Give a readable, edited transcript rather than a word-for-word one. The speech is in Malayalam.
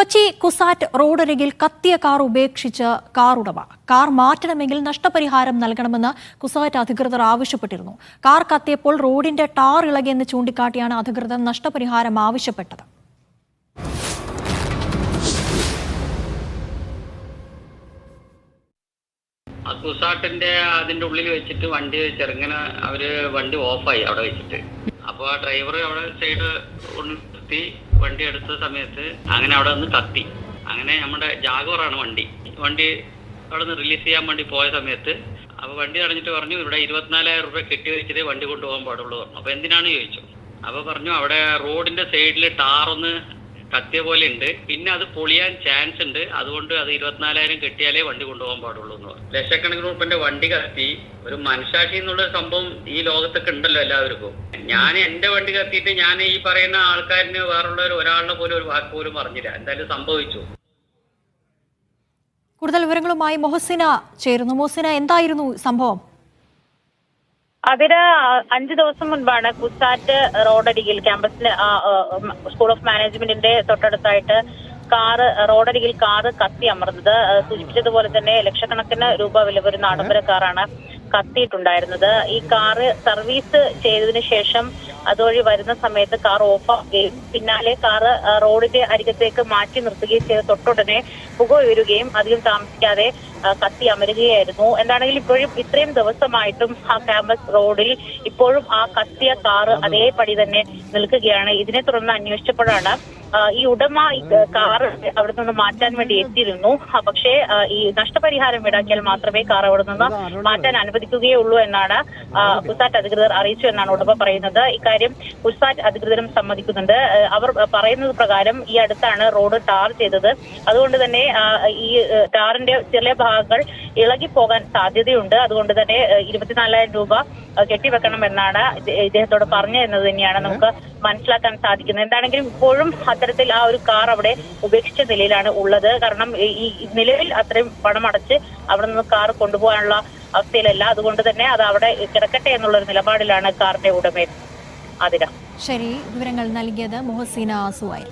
കൊച്ചി കുസാറ്റ് റോഡരികിൽ കത്തിയ കാർ ഉപേക്ഷിച്ച് കാർ ഉടമ. കാർ മാറ്റണമെങ്കിൽ നഷ്ടപരിഹാരം നൽകണമെന്ന് കുസാറ്റ് അധികൃതർ ആവശ്യപ്പെട്ടിരുന്നു. കാർ കത്തിയപ്പോൾ റോഡിന്റെ ടാർ ഇളകിയെന്ന് ചൂണ്ടിക്കാട്ടിയാണ് അധികൃതർ നഷ്ടപരിഹാരം ആവശ്യപ്പെട്ടത്. കുസാട്ടിന്റെ അതിന്റെ ഉള്ളിൽ വെച്ചിട്ട് വണ്ടി ചെറുങ്ങനെ വണ്ടി ഓഫായി അവിടെ വെച്ചിട്ട്. അപ്പോൾ ആ ഡ്രൈവർ അവിടെ സൈഡ് നിർത്തി വണ്ടി എടുത്ത സമയത്ത് അങ്ങനെ അവിടെ നിന്ന് കത്തി. അങ്ങനെ നമ്മുടെ ജാഗോറാണ് വണ്ടി അവിടെ നിന്ന് റിലീസ് ചെയ്യാൻ വേണ്ടി പോയ സമയത്ത് അപ്പോൾ വണ്ടി തടഞ്ഞിട്ട് പറഞ്ഞു, ഇവിടെ 24,000 രൂപ കെട്ടി വെച്ചിട്ട് വണ്ടി കൊണ്ടുപോകാൻ പാടുള്ളൂ പറഞ്ഞു. അപ്പോൾ എന്തിനാണ് ചോദിച്ചു. അപ്പോൾ പറഞ്ഞു, അവിടെ റോഡിന്റെ സൈഡിൽ ടാറൊന്ന് കത്തിയ പോലെ ഉണ്ട്, പിന്നെ അത് പൊളിയാൻ ചാൻസ് ഉണ്ട്, അതുകൊണ്ട് അത് 24,000 കെട്ടിയാലേ വണ്ടി കൊണ്ടുപോകാൻ പാടുള്ളൂ എന്ന് പറഞ്ഞു. ലക്ഷക്കണക്കിന് രൂപന്റെ വണ്ടി കത്തി. ഒരു മനസാക്ഷി എന്നുള്ള സംഭവം ഈ ലോകത്തൊക്കെ ഉണ്ടല്ലോ എല്ലാവർക്കും. ഞാൻ എന്റെ വണ്ടി കത്തിയിട്ട് ഞാൻ ഈ പറയുന്ന ആൾക്കാരിന് വേറുള്ള ഒരാളുടെ പോലും ഒരു വാക്ക് പോലും പറഞ്ഞില്ല. എന്തായാലും സംഭവിച്ചു. കൂടുതൽ വിവരങ്ങളുമായി മൊഹസിന ചേരുന്നു. മൊഹസിന, എന്തായിരുന്നു സംഭവം? അതിന് 5 ദിവസം മുൻപാണ് കുസാറ്റ് റോഡരികിൽ ക്യാമ്പസിലെ സ്കൂൾ ഓഫ് മാനേജ്മെന്റിന്റെ തൊട്ടടുത്തായിട്ട് റോഡരികിൽ കാറ് കത്തി അമർന്നത്. സൂചിപ്പിച്ചതുപോലെ തന്നെ ലക്ഷക്കണക്കിന് രൂപ വില വരുന്ന ആഡംബര കാറാണ് കത്തിയിട്ടുണ്ടായിരുന്നത്. ഈ കാറ് സർവീസ് ചെയ്തതിനു ശേഷം അതുവഴി വരുന്ന സമയത്ത് കാർ ഓഫാവുകയും പിന്നാലെ കാറ് റോഡിന്റെ അരികത്തേക്ക് മാറ്റി നിർത്തുകയും ചെയ്ത തൊട്ടുടനെ പുക ഉയരുകയും അധികം താമസിക്കാതെ കത്തി അമരുകയായിരുന്നു. എന്താണെങ്കിലും ഇപ്പോഴും ഇത്രയും ദിവസമായിട്ടും ആ ക്യാമ്പസ് റോഡിൽ ഇപ്പോഴും ആ കത്തിയ കാറ് അതേപടി തന്നെ നിൽക്കുകയാണ്. ഇതിനെ തുടർന്ന് അന്വേഷിച്ചപ്പോഴാണ് ഈ ഉടമ കാറ് അവിടെ നിന്ന് മാറ്റാൻ വേണ്ടി എത്തിയിരുന്നു. പക്ഷേ ഈ നഷ്ടപരിഹാരം ഈടാക്കിയാൽ മാത്രമേ കാർ അവിടെ നിന്ന് മാറ്റാൻ അനുവദിക്കുകയുള്ളൂ എന്നാണ് കുസാറ്റ് അധികൃതർ അറിയിച്ചു എന്നാണ് ഉടമ പറയുന്നത്. ഇക്കാര്യം കുസാറ്റ് അധികൃതരും സമ്മതിക്കുന്നുണ്ട്. അവർ പറയുന്നത് പ്രകാരം ഈ അടുത്താണ് റോഡ് ടാർ ചെയ്തത്. അതുകൊണ്ട് തന്നെ ഈ ടാറിന്റെ ചെറിയ ഭാഗങ്ങൾ ഇളകിപ്പോകാൻ സാധ്യതയുണ്ട്. അതുകൊണ്ട് തന്നെ 24,000 രൂപ കെട്ടിവെക്കണം എന്നാണ് ഇദ്ദേഹത്തോട് പറഞ്ഞു എന്നത് തന്നെയാണ് നമുക്ക് മനസ്സിലാക്കാൻ സാധിക്കുന്നത്. എന്താണെങ്കിലും ഇപ്പോഴും അത്തരത്തിൽ ആ ഒരു കാർ അവിടെ ഉപേക്ഷിച്ച നിലയിലാണ് ഉള്ളത്. കാരണം ഈ നിലവിൽ അത്രയും പണം അടച്ച് അവിടെ നിന്ന് കാർ കൊണ്ടുപോകാനുള്ള അവസ്ഥയിലല്ല. അതുകൊണ്ട് തന്നെ അത് അവിടെ കിടക്കട്ടെ എന്നുള്ളൊരു നിലപാടിലാണ് കാറിന്റെ ഉടമ. അതിര. ശരി, വിവരങ്ങൾ നൽകിയത് മൊഹസിന സുഹൈൽ.